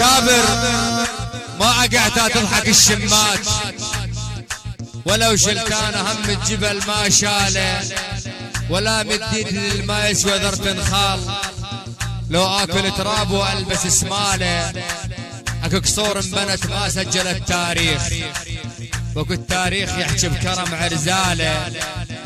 كابر ما اقعد تضحك الشمات، ولو شلتان هم الجبل ما شاله، ولا مديد للما يسوى ذر تنخال، لو اكل تراب والبس سماله. اكو قصور انبنت ما سجل التاريخ، وكل التاريخ يحكي بكرم عرزاله،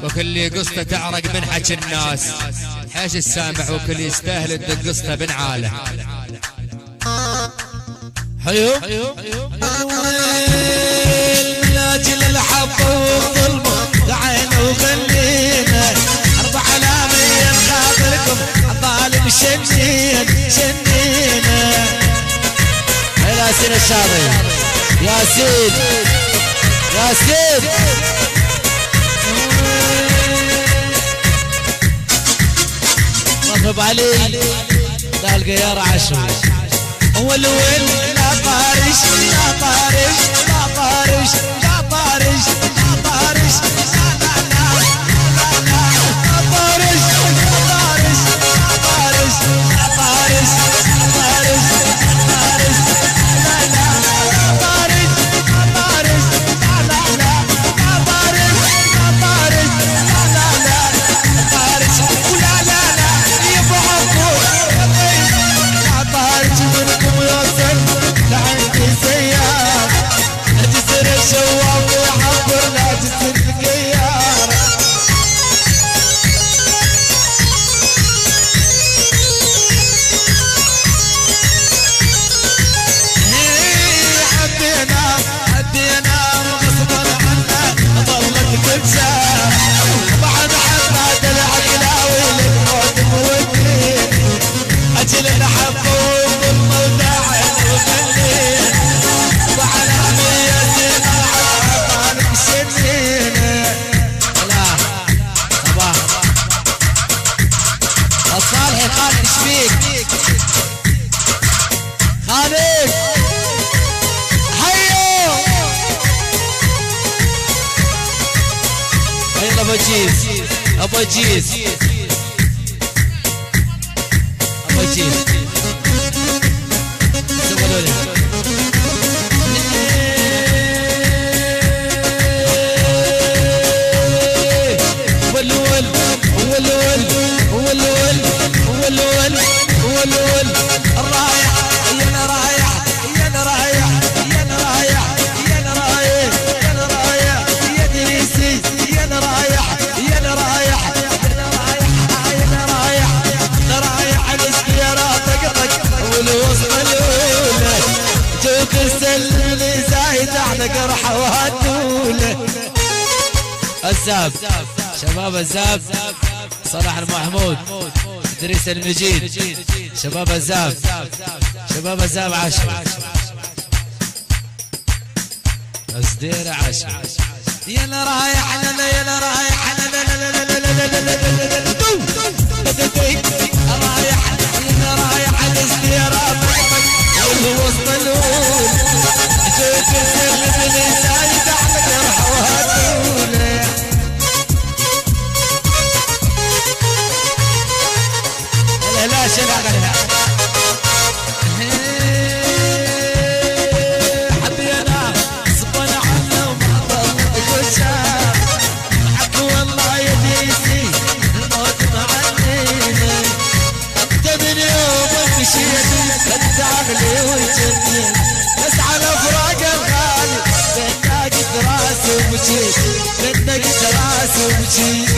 وكل قصته تعرق من حكي الناس، حيش السامع وكل يستاهل الدق قصته بنعاله. حيو من اجل الحب والظلم دعينا وغنينا 4000 خاطركم الظالم شنينا. ياسين الشاطئ ياسين رطب علي لا القيار عشوي والوين لا طارش لا طارش لا طارش لا طارش لا طارش لا لا لا لا طارش لا طارش لا طارش لا طارش لا طارش طارش لا لا لا طارش لا طارش لا لا لا لا طارش لا طارش لا لا لا طارش ولا لا لا يبعثوا لا طارش منكم يوصل لعندي سيارة جسر الشواف ويحضر لا جسر القيارة. عدينا غصبا عنا ظلت كبسة بعد حتى دلع كلاوي للموت مودين اجل الحب والظلم وداعين وخلين وعلى ميتنا عطان بسنين. لا صباح الصالحي خالد ايش فيك خالد حيو هين ابو جيز ابو جيز سولوا لي والول والول والول والول والول رايح يا رايح يا رايح يا رايح يا رايح يا رايح يا دريسي يا رايح يا رايح يا رايح يا رايح رايح السيارات طقطق والوسط الاولى جوك السلم اللي زايد على قرحه وهدوله. الزاب شباب الزاب صلاح المحمود ادريس المجيد شباب الزاب شباب الزاب 10 الزديرة 10 يلا رايح لنا يلا رايح لنا رايح يلا رايح السيارة والوسط الاول جوك السلم اللي زايد على قرحه وهدوله. لا شغالها حبينا صبنا عنا وما ضلت كشاف معك والله يا ديسي الموت معنينا انت من يوم مشيت انت عقلي وجنين بس على فراق الغالي بينك راس ومشيت بينك راس ومشيت.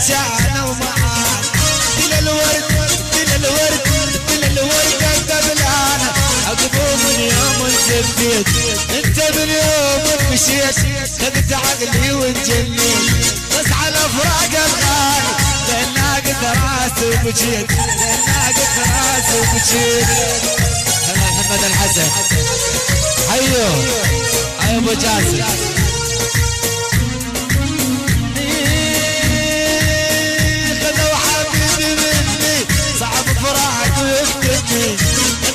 شعنا ومعاك دل الورد قبلانا عقبه من يوم زبيت انت من يوم مشيت خذت عقلي وتجنيت بس على فراق الغالي لانك راس وبجيت لانك راس وبجيت. محمد الحسن حيو ابو جاسم مني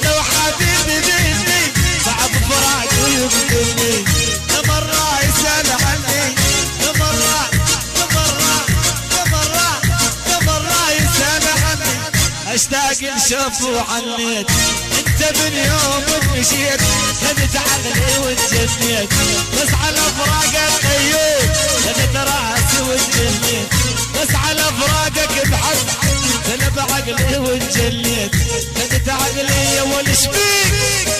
لو حبيبي مني صعب فراقه يقتلني مرة يسأل عني مرة يسأل عني اشتاق نشوفه عنيت انت من يوم مشيت خذت عقلي وتجنيت بس على فراقك قيود خذت راسي وتجنيت بس على فراقك بحد ذنب عقلي وتجنيت خذت عقلي ولا شبيك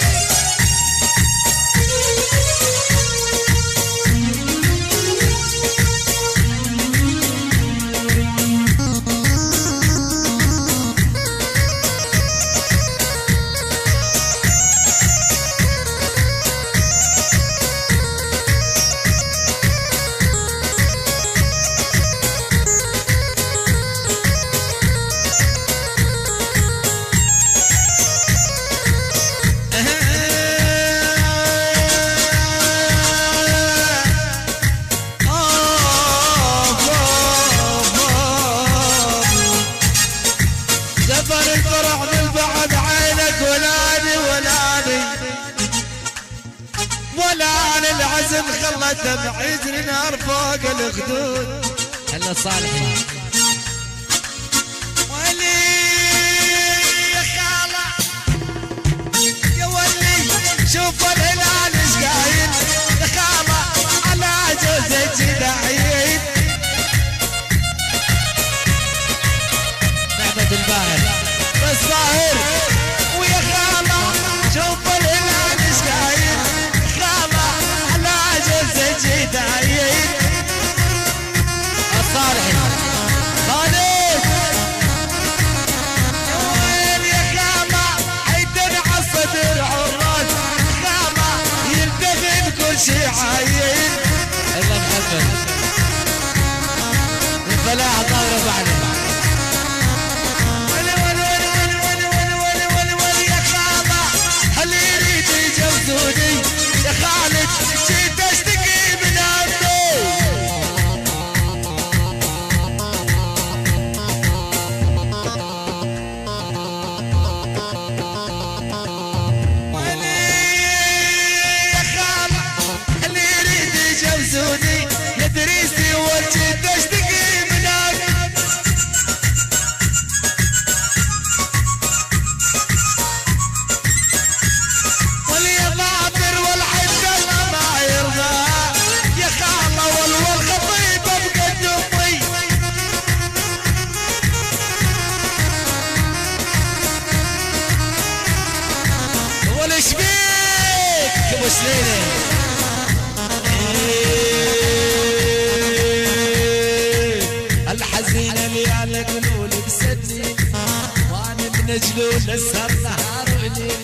خلته بعيد نار فوق الخدود هلا صالحي ولي يا خالة يا ولي شوف الهلال ايش قايل يا خالة على جوزك داعين نعمة الباهر بس ظاهر ويا خالة شوف الهلال ايش قايل داعين الصالحي خالد يا ويل يا خامة حيدن عالصدر عراس خامة يلتغن كل شي عاين الا محمد الفلاح طاير بعدين ولي يا خامة هل يريد يجوزوني يا خالد جيت اشتكي من يدريسي وجيت اشتكي منك ولي ضابر والحد الله ما يرضى يا خالة والخطيب بقد امي وليش بيك ابو سليله الحزينة اللي على قلول بسدني وانا من جلول السهر نهار وليل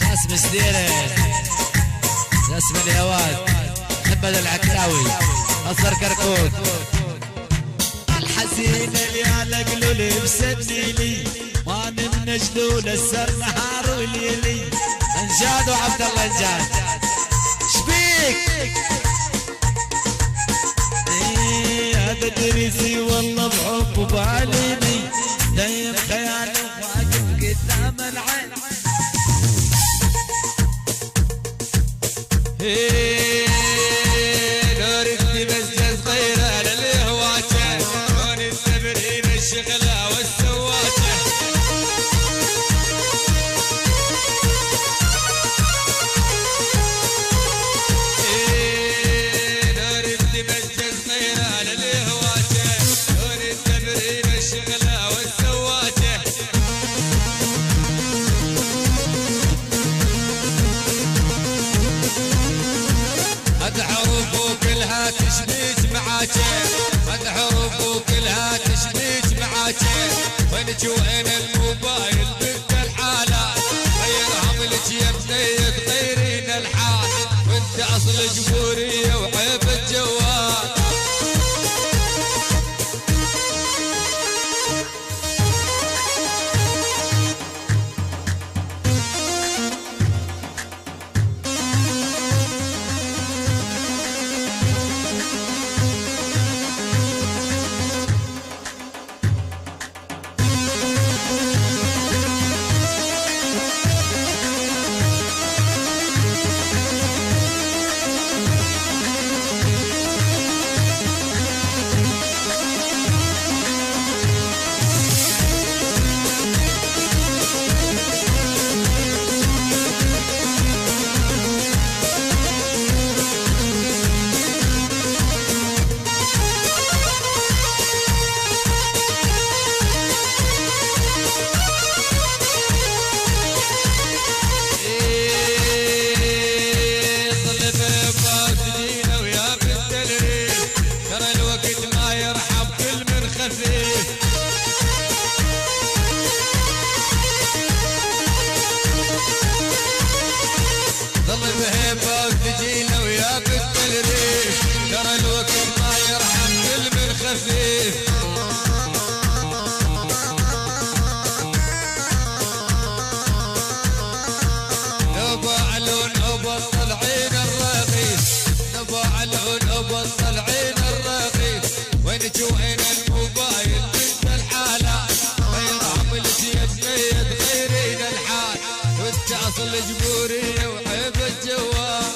جاسم سديره جاسم الهواد محمد العكاوي نصر كركوك الحزينة اللي على قلول بسدني لي وانا من جلول السهر نهار وليلي انجاد وعبد الله انجاد شبيك هذا دريسي والله بحب بعليني دايم خيالي واقف قدام العين نورتي بس صغيرة على الهواته لون التبريد الشغلة والسواته نورتي بس صغيرة على الهواته لون التبريد الشغلة والسواته هاد حروف وكلها تشبيك معاكي هاد حروف وكلها تشبيك معاكي وينك وين الموبايل بنت الحالات غيرهم لك يا بنية تغيرين الحال وانت اصل جبورية وعيب الجوال بهيبة وثقيلة ويا بنت الريف، ترى الوقت ما يرحم كل من خفيف. نبعلون وبطل عين الرغيف، نبعلون وبطل عين الرغيف، وينك وين الموبايل بنت الحالة، غير عمل زيد ميت غيرين الحال، وانت اصل جبورية وعيب الجوال.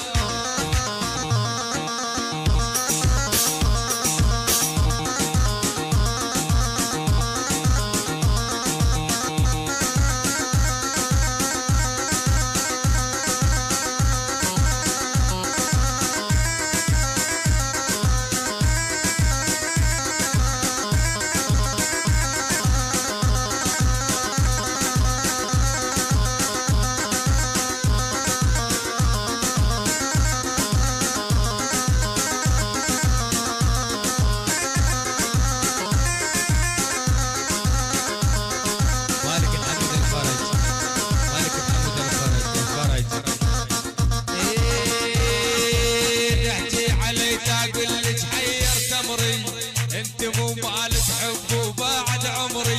انت مو مالك حب وبعد عمري،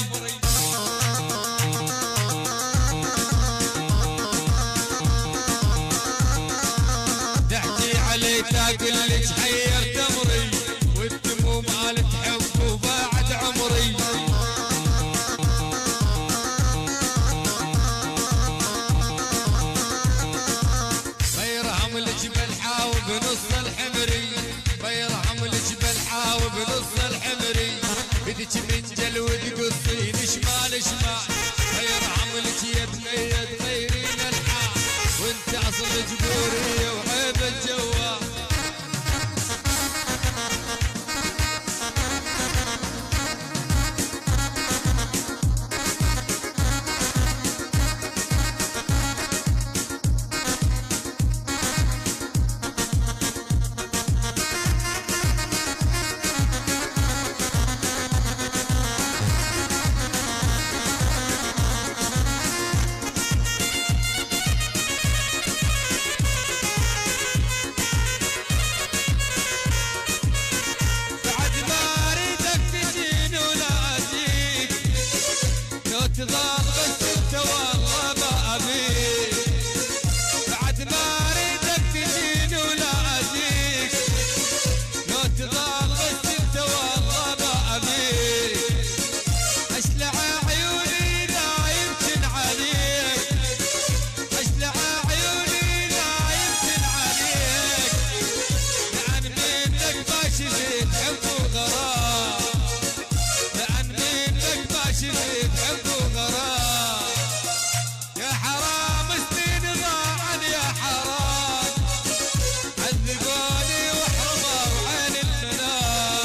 تحكي علي تاكل لك حيرت امري، وانت مو مالك حب وبعد عمري. بيرحم الجبل حاوي بنص الحمري، بيرحم الجبل حاوي بنص الحمري، بدك من جلو تقصين شمال شمال، بيرحم لك يا بنية تغيرين الحال، وانت اصل جبورية وعيب الجوال. تضال بس انت والله ما ابيك، بعد ما اريدك تجيني ولا اجيك، لو تضال بس انت والله ما ابيك، اشلع عيوني لا يمكن عليك، اشلع عيوني لا يمكن عليك، لان منك ما شفت حب وغرام، لان منك ما شفت حب وغرام، يا حرام سنين ضاعن يا حرام، عذبوني وحرموا عين المنام.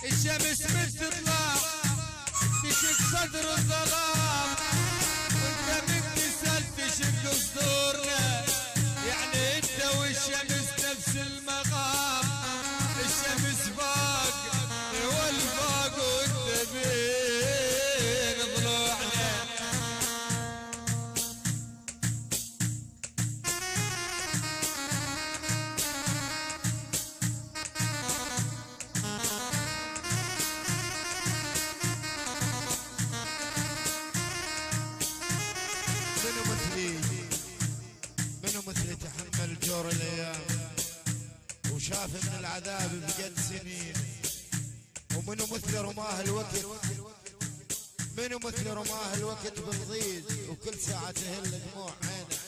الشمس من تطلع تشق صدر الظلام، وانت من تسأل تشق صدورنا، يعني انت والشمس نفس المقام، الشمس فوق والفوق وانت بين ضلوعنا. منو مثلي تحمل جور الايام وشاف من العذاب بقد سنين، ومنو مثل رماه الوقت، منو مثل رماه الوقت بالضيج وكل ساعة تهل دموع عينه.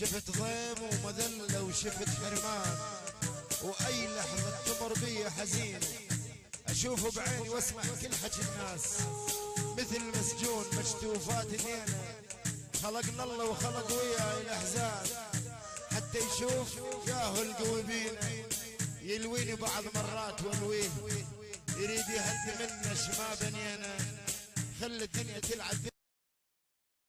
شفت ضيم ومذلة وشفت حرمان، واي لحظة تمر بي حزينة اشوفه بعيني واسمع كل حكي الناس، مثل مسجون مشتوفات اثنينه. خلقنا الله وخلق وياي الاحزان حتى يشوف ياهو القوي بينا، يلويني بعض مرات والويه، يريد يهد منا شما بنينا. خلي الدنيا تلعب